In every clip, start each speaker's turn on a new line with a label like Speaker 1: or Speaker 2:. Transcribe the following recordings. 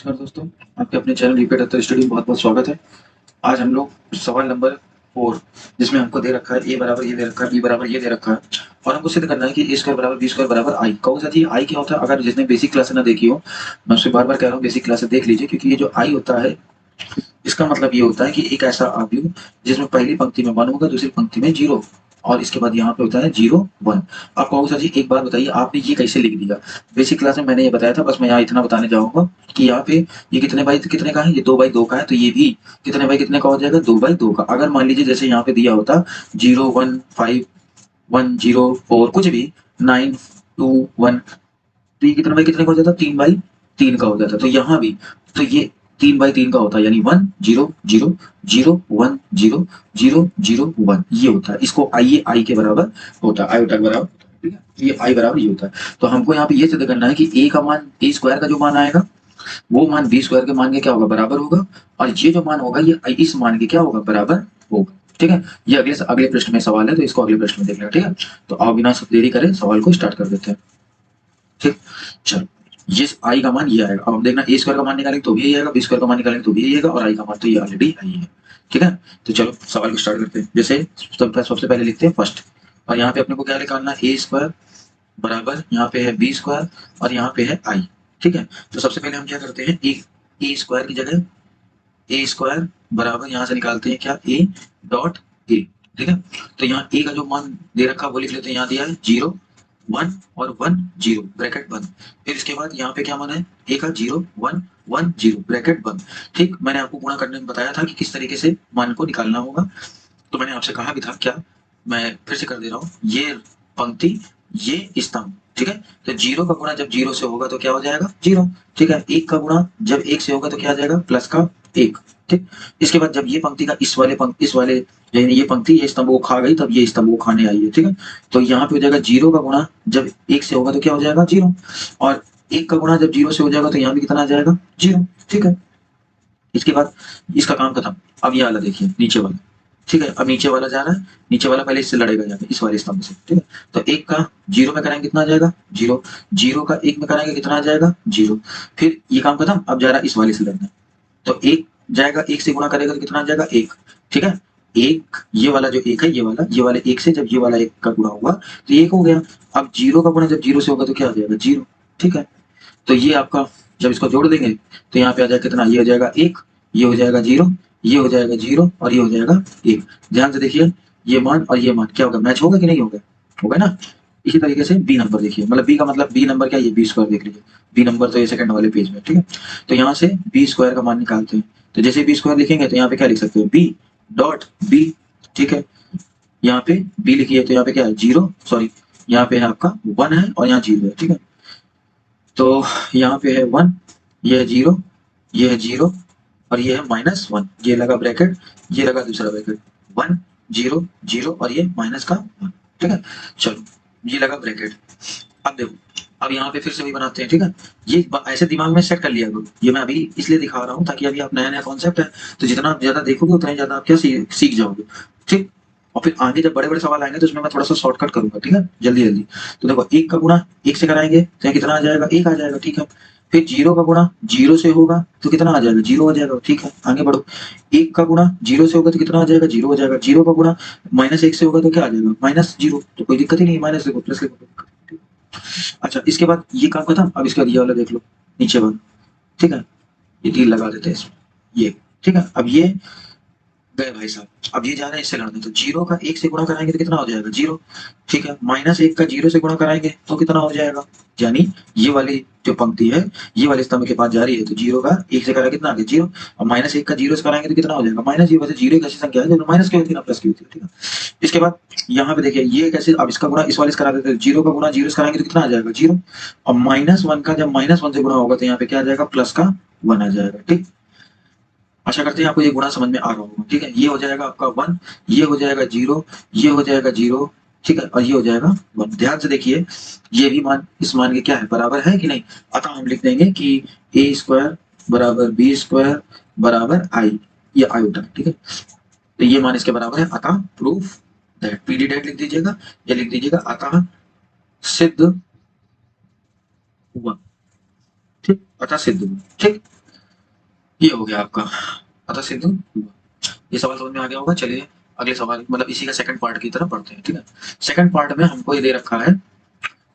Speaker 1: नमस्कार दोस्तों, आपके अपने चैनल रिपीट अर्थर स्टडी में बहुत-बहुत स्वागत है। आज हम लोग सवाल नंबर 4 जिसमें हमको दे रखा है a बराबर ये दे रखा है, b बराबर ये दे रखा है और हमको सिद्ध करना है कि a स्क्वायर बराबर b स्क्वायर बराबर i। कहो साथी i क्या होता है? अगर जिसने बेसिक क्लासेस ना देखी हो, मैं उससे बार-बार कह रहा हूँ बेसिक क्लासेस देख लीजिए, क्योंकि ये जो i होता है इसका मतलब ये होता है कि एक ऐसा अवयव जिसमें पहली पंक्ति में 1 होगा, दूसरी पंक्ति में 0 और इसके बाद यहाँ पे होता है 0 1। आप कहोगे सर जी एक बात बताइए, आपने ये कैसे लिख दिया? बेसिक क्लास में मैंने ये बताया था, बस मैं यहाँ इतना बताने जाऊंगा कि यहाँ पे ये कितने बाई कितने का है, ये 2 बाई 2 का है, तो ये भी कितने बाई कितने का हो जाएगा, 2 बाई 2 का। अगर मान लीजिए जैसे यहाँ पे दिया होता 0 1 5 1 0 4 कुछ भी 9 2 1, तो ये कितने बाई कितने का हो जाता, 3 बाई 3 का हो जाता। तो यहाँ भी तो ये 3 बाई 3 का होता है, यानी 1 0 0 0 1 0 0 0 1 ये होता है। इसको आई के बराबर होता है, आयोटा के बराबर, ठीक है। ये आई बराबर ये होता है। तो हमको यहाँ पे ये सिद्ध करना है कि ए का मान ए स्क्वायर का जो मान आएगा वो मान बी स्क्वायर के मान के क्या होगा, बराबर होगा, और ये जो मान होगा ये इस मान के क्या होगा, बराबर होगा। ठीक है, ये अगले प्रश्न में सवाल है, तो इसको अगले प्रश्न में देख लेंगे। ठीक है, तो आप बिना देरी करें सवाल को स्टार्ट कर देते हैं। ठीक, चलो ये आई का मान ये आएगा। अब हम देखना ए स्क्वायर का मान निकालेंगे तो भी यही आएगा, बी स्क्वायर का मान निकालेंगे तो भी यही आएगा, और आई का मान तो ये ऑलरेडी आई है। ठीक है, तो चलो सवाल को स्टार्ट करते हैं। जैसे सबसे पहले लिखते हैं फर्स्ट, और यहाँ पे अपने को क्या निकालना है, ए स्क्वायर बराबर यहाँ पे है बी स्क्वायर और यहाँ पे है आई। ठीक है, तो सबसे पहले हम क्या करते हैं, ए स्क्वायर की जगह ए स्क्वायर बराबर यहाँ से निकालते हैं क्या, ए डॉट ए। ठीक है, तो यहाँ ए का जो मान दे रखा वो लिख लेते हैं, यहाँ दिया है 0 1 और 1 0 ब्रैकेट बंद। फिर इसके बाद यहाँ पे क्या मान है, ए का 0 1 1 0 ब्रैकेट बंद। ठीक, मैंने आपको गुणा करने में बताया था कि किस तरीके से मान को निकालना होगा, तो मैंने आपसे कहा भी था, क्या मैं फिर से कर दे रहा हूँ, ये पंक्ति ये स्तंभ। ठीक है, तो 0 का गुणा जब 0 से होगा तो क्या हो जाएगा, 0। ठीक है, 1 का गुणा जब 1 से होगा तो क्या आ जाएगा, प्लस का 1। ठीक, इसके बाद जब ये पंक्ति का इस वाले यानी ये पंक्ति ये स्तंभ को खा गई, तब ये स्तंभ को खाने आई है। ठीक है, तो यहाँ पे हो जाएगा 0 का गुणा जब 1 से होगा तो क्या हो जाएगा, 0, और 1 का गुणा जब 0 से हो जाएगा तो यहाँ भी कितना आ जाएगा, 0। ठीक है, इसके बाद इसका काम खत्म। अब ये वाला देखिए, नीचे वाला। ठीक है, अब नीचे वाला जा रहा है, नीचे वाला पहले इससे लड़ेगा जाके, इस वाले स्तंभ से। ठीक है, तो 1 का 0 में कराएंगे कितना आ जाएगा, 0। 0 का 1 में कराएंगे कितना आ जाएगा, 0। फिर ये काम खत्म, अब जा रहा है इस वाले से लड़ना, तो 1 जाएगा, 1 से गुणा करेगा तो कितना आ जाएगा, 1। ठीक है, 1 ये वाला जो 1 है, ये वाले 1 से जब ये वाला 1 का गुणा होगा तो 1 हो गया। अब 0 का गुणा जब 0 से होगा तो क्या आ जाएगा, 0। ठीक है, तो ये आपका जब इसको जोड़ देंगे तो यहाँ पे आ जाएगा कितना, ये हो जाएगा 1, ये हो जाएगा 0, ये हो जाएगा 0 और ये हो जाएगा 1। ध्यान से देखिए, ये मान और ये मान क्या होगा, मैच होगा कि नहीं होगा, होगा ना। इसी तरीके से बी नंबर देखिए, मतलब बी का मतलब बी नंबर क्या, ये बी स्क्वायर देख लीजिए, बी नंबर तो ये सेकंड वाले पेज में। ठीक है, तो यहाँ से बी स्क्वायर का मान निकालते हैं, तो जैसे बी स्क्वायर लिखेंगे तो यहाँ पे क्या लिख सकते हैं, बी डॉट बी। ठीक है, यहाँ पे बी लिखिए तो यहाँ पे क्या है, 0, सॉरी यहाँ पे है आपका 1 है और यहाँ 0 है। ठीक है, तो यहाँ पे है 1, ये है 0, ये है 0 और ये है -1, ये लगा ब्रैकेट, ये लगा दूसरा ब्रैकेट, 1 0 0 और ये माइनस का 1। ठीक है, चलो ये लगा ब्रैकेट। अब देखो, अब यहाँ पे फिर से वही बनाते हैं। ठीक है, ये ऐसे दिमाग में सेट कर लिया करो, ये मैं अभी इसलिए दिखा रहा हूँ ताकि अभी आप नया कॉन्सेप्ट है, तो जितना ज्यादा देखोगे उतना ही ज्यादा आप क्या सीख जाओगे। ठीक, और फिर आगे जब बड़े-बड़े सवाल आएंगे तो उसमें मैं थोड़ा-सा शॉर्टकट करूँगा। ठीक है, जल्दी-जल्दी। तो देखो 1 का गुणा 1 से कराएँगे तो यहाँ कितना आ जाएगा, 1 आ जाएगा। ठीक है, फिर 0 का गुणा 0 से होगा तो कितना आ जाएगा, 0 आ जाएगा। ठीक है, आगे बढ़ो। 1 का गुणा 0 से होगा तो कितना आ जाएगा, 0 हो जाएगा। 0 का गुणा -1 से होगा तो क्या आ जाएगा, -0, तो कोई दिक्कत ही नहीं है, माइनस लिखो, प्लस लिखो। अच्छा, इसके बाद ये काम खत्म। अब इसके बाद ये वाला देख लो, नीचे वाला। ठीक है, ये तीर लगा देते हैं इसमें, ये। ठीक है, अब ये गए भाई साहब, अब ये जा रहे हैं इससे लड़ने, तो 0 का 1 से गुणा कराएंगे तो कितना हो जाएगा, 0। ठीक है, -1 का 0 से गुणा कराएंगे तो कितना हो जाएगा, यानी ये वाली जो पंक्ति है ये वाले स्तंभ के पास जा रही है, तो 0 का 1 से करा कितना आ गया, 0, और -1 का 0 से कराएंगे तो कितना हो जाएगा, -0। वैसे 0 एक ऐसी संख्या है जो माइनस की होती है ना प्लस की होती है। ठीक है, इसके बाद यहाँ पे देखिए ये कैसे, अब इसका गुणा इस वाले से करा देते हैं, 0 का गुणा 0 से कराएंगे तो कितना आ जाएगा, 0, और -1 का जब -1 से गुणा होगा तो यहाँ पे क्या आ जाएगा, प्लस का 1 आ जाएगा। ठीक, आशा करते हैं आपको ये गुणा समझ में आ रहा होगा। ठीक है, ये हो जाएगा आपका 1, ये हो जाएगा 0, ये हो जाएगा 0। ठीक है, और ये हो जाएगा 1। ध्यान से देखिए, ये भी मान इस मान के क्या है, बराबर है कि नहीं। अतः हम लिख देंगे कि ए स्क्वायर बराबर बी स्क्वायर बराबर आई, ये आयोटा। ठीक है, तो ये मान इसके बराबर है, अतः प्रूफ दैट, पीडी डेट लिख दीजिएगा, या लिख दीजिएगा अतः सिद्ध हुआ। ठीक, अतः सिद्ध हुआ। ठीक, ये हो गया आपका अतः सिद्ध हुआ। ये सवाल समझ में आ गया होगा। चलिए अगले सवाल मतलब इसी का सेकंड पार्ट की तरफ बढ़ते हैं। ठीक है, सेकंड पार्ट में हमको ये दे रखा है,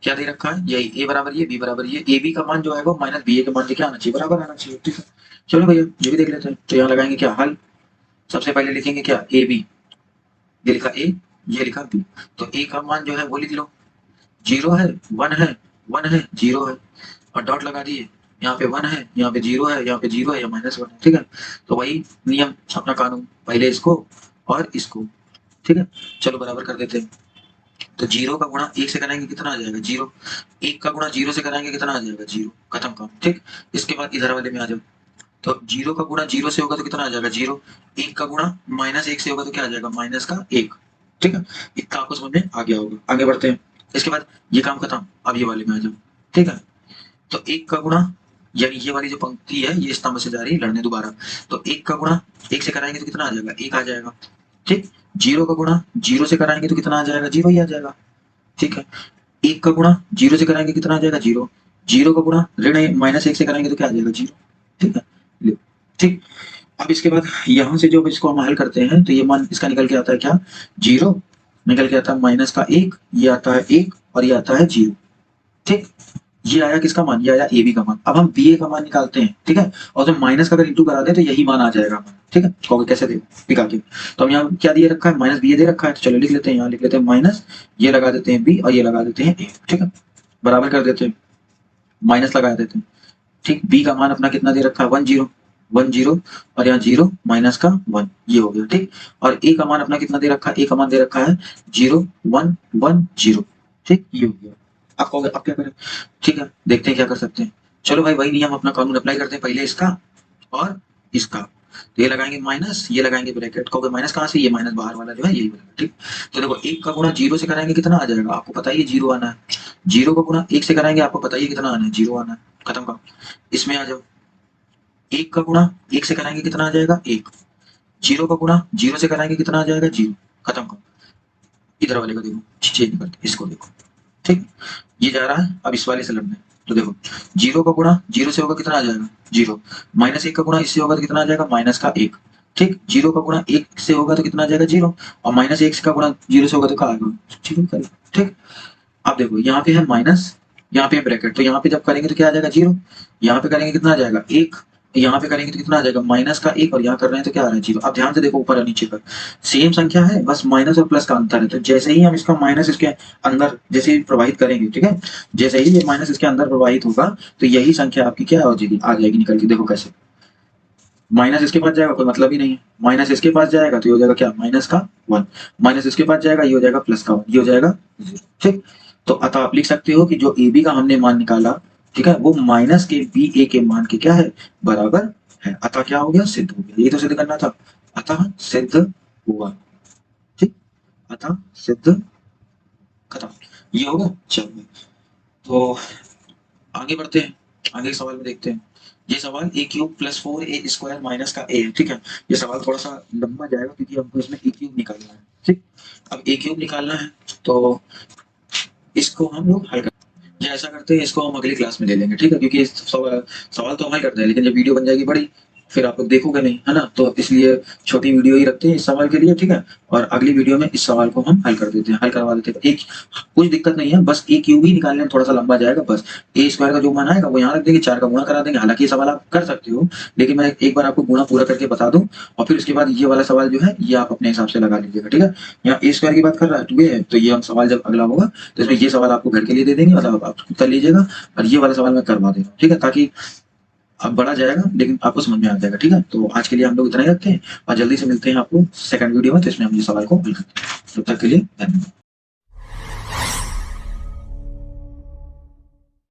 Speaker 1: क्या दे रखा है, यही ए बराबर ये बी बराबर ये, ए बी का मान जो है वो माइनस बी ए के मान के क्या आना चाहिए, बराबर आना चाहिए। ठीक है, चलो भैया ये भी देख लेते हैं। तो यहाँ लगाएंगे क्या हल, सबसे पहले लिखेंगे क्या ए बी, ये लिखा ए, ये लिखा बी। तो ए का मान जो है वो लिख लो, 0 है 1 है 1 है 0 है, और डॉट लगा दिए, यहाँ पे 1 है यहाँ पे 0 है यहाँ पे 0 है या -1 है। ठीक है, तो वही नियम अपना कानून, पहले इसको और इसको। ठीक है, चलो बराबर कर देते हैं। तो 0 का गुणा 1 से कराएंगे कितना आ जाएगा 0, 1 का गुणा 0 से कराएंगे कितना आ जाएगा 0, खत्म काम। ठीक, इसके बाद इधर वाले में आ जाओ। तो 0 का गुणा 0 से होगा तो कितना आ जाएगा 0, 1 का गुणा -1 से होगा तो क्या आ जाएगा -1। ठीक है, इतना आपको समझ में आ गया होगा। आगे बढ़ते हैं, इसके बाद ये काम खत्म, अब ये वाले में आ जाओ। ठीक है, तो 1 का गुणा, यानी ये वाली जो पंक्ति है ये स्तंभ से जा रही है लड़ने दोबारा, तो 1 का गुणा 1 से कराएंगे तो कितना आ जाएगा 1 आ जाएगा। ठीक, 0 का गुणा 0 से कराएंगे तो कितना आ जाएगा 0 ही आ जाएगा। ठीक है, 1 का गुणा 0 से कराएंगे कितना आ जाएगा 0, 0 का गुणा ऋण -1 से कराएंगे तो क्या आ जाएगा 0। ठीक है, लो। ठीक, अब इसके बाद यहाँ से जो इसको हम हल करते हैं तो ये मान इसका निकल के आता है क्या 0, निकल के आता है -1, ये आता है 1 और ये आता है 0। ठीक, ये आया किसका मान, ये आया ए बी का मान। अब हम बी ए का मान निकालते हैं। ठीक है, और जब माइनस का अगर इंटू करा दे तो यही मान आ जाएगा। ठीक है, कहोगे कैसे दे निकाल के, तो हम यहाँ क्या दिए रखा है माइनस बी ए दे रखा है, तो चलो लिख लेते हैं, यहाँ लिख लेते हैं माइनस, ये लगा देते हैं बी और ये लगा देते हैं ए। ठीक है, बराबर कर देते हैं, माइनस लगा देते हैं। ठीक, बी का मान अपना कितना दे रखा है 1 0 1 0, और यहाँ 0 माइनस का 1, ये हो गया। ठीक, और ए का मान अपना कितना दे रखा है, ए का मान दे रखा है 0 1 1 0। ठीक, ये हो गया। आप कहोगे अब क्या करें, ठीक है देखते हैं क्या कर सकते हैं। चलो भाई वही नियम अपना कानून अप्लाई करते हैं, पहले इसका और इसका। तो ये लगाएंगे माइनस, ये लगाएंगे ब्रैकेट, कहोगे माइनस कहाँ से, ये माइनस बाहर वाला जो है यही बनेगा। ठीक, तो देखो 1 का गुणा 0 से कराएंगे कितना आ जाएगा, आपको पता ही है 0 आना है। 0 का गुणा 1 से कराएंगे आपको पता ही है कितना आना है 0 आना है, खत्म का। इसमें आ जाओ, 1 का गुणा 1 से कराएंगे कितना आ जाएगा 1, 0 का गुणा 0 से कराएंगे कितना आ जाएगा 0, खत्म का। इधर वाले को देखो, चेंज करते इसको देखो। ठीक, ये जा रहा है अब इस वाले से लड़ने, तो देखो 0 का गुणा 0 से होगा कितना आ जाएगा 0, -1 का गुणा इससे होगा तो कितना आ जाएगा -1। ठीक, 0 का गुणा 1 से होगा तो कितना आ जाएगा 0, और -1 का गुणा 0 से होगा तो क्या आएगा 0 करेगा। ठीक, अब देखो यहाँ पे है माइनस, यहाँ पे ब्रैकेट, तो यहाँ पे जब करेंगे तो क्या आ जाएगा 0, यहाँ पे करेंगे कितना आ जाएगा 1, यहाँ पे करेंगे तो कितना आ जाएगा -1, और यहाँ कर रहे हैं तो क्या आ रहा है 0। अब ध्यान से देखो ऊपर और नीचे पर सेम संख्या है, बस माइनस और प्लस का अंतर है। तो जैसे ही हम इसका माइनस इसके अंदर जैसे ही प्रवाहित करेंगे, ठीक है, जैसे ही ये माइनस इसके अंदर प्रवाहित होगा तो यही संख्या आपकी क्या हो जाएगी, आ जाएगी निकल के। देखो कैसे, माइनस इसके पास जाएगा कोई मतलब ही नहीं है, माइनस इसके पास जाएगा तो ये हो जाएगा क्या -1, माइनस इसके पास जाएगा ये हो जाएगा +1, ये हो जाएगा 0। ठीक, तो अतः आप लिख सकते हो कि जो ए बी का हमने मान निकाला, ठीक है, वो माइनस के बी ए के मान के क्या है बराबर है। अतः क्या हो गया, सिद्ध हो गया। ये तो सिद्ध करना था, अतः सिद्ध हुआ। ठीक, अतः सिद्ध, खत्म, ये होगा। चलो तो आगे बढ़ते हैं, आगे के सवाल में देखते हैं। ये सवाल a cube plus 4a² minus का a है। ठीक है, ये सवाल थोड़ा सा लंबा जाएगा क्योंकि हमको इसमें a क्यूब निकालना है। ठीक, अब a क्यूब निकालना है तो इसको हम लोग हल करते हैं, ऐसा करते हैं इसको हम अगली क्लास में ले लेंगे। ठीक है, क्योंकि सवाल तो हम हल करते हैं लेकिन जब वीडियो बन जाएगी बड़ी फिर आप लोग देखोगे नहीं, है ना, तो इसलिए छोटी वीडियो ही रखते हैं इस सवाल के लिए। ठीक है, और अगली वीडियो में इस सवाल को हम हल कर देते हैं, हल करवा देते हैं। एक कुछ दिक्कत नहीं है, बस a क्यूब ही निकालने में थोड़ा सा लंबा जाएगा। बस a² का जो मान आएगा वो यहाँ रख देंगे, 4 का गुणा करा देंगे। हालांकि ये सवाल आप कर सकते हो लेकिन मैं एक बार आपको गुणा पूरा करके बता दूं, और फिर उसके बाद ये वाला सवाल जो है ये आप अपने हिसाब से लगा लीजिएगा। ठीक है, यहाँ a² की बात कर रहा है 2a है, तो ये हम सवाल जब अगला होगा तो इसमें ये सवाल आपको घर के लिए दे देंगे, मतलब आप कर लीजिएगा, और ये वाला सवाल मैं करवा देगा। ठीक है, ताकि अब बड़ा जाएगा लेकिन आपको समझ में आ जाएगा। ठीक है, तो आज के लिए हम लोग इतना ही रखते हैं और जल्दी से मिलते हैं आपको सेकंड वीडियो में, तो इसमें हम ये सवाल को हल करते हैं। तब तक के लिए धन्यवाद।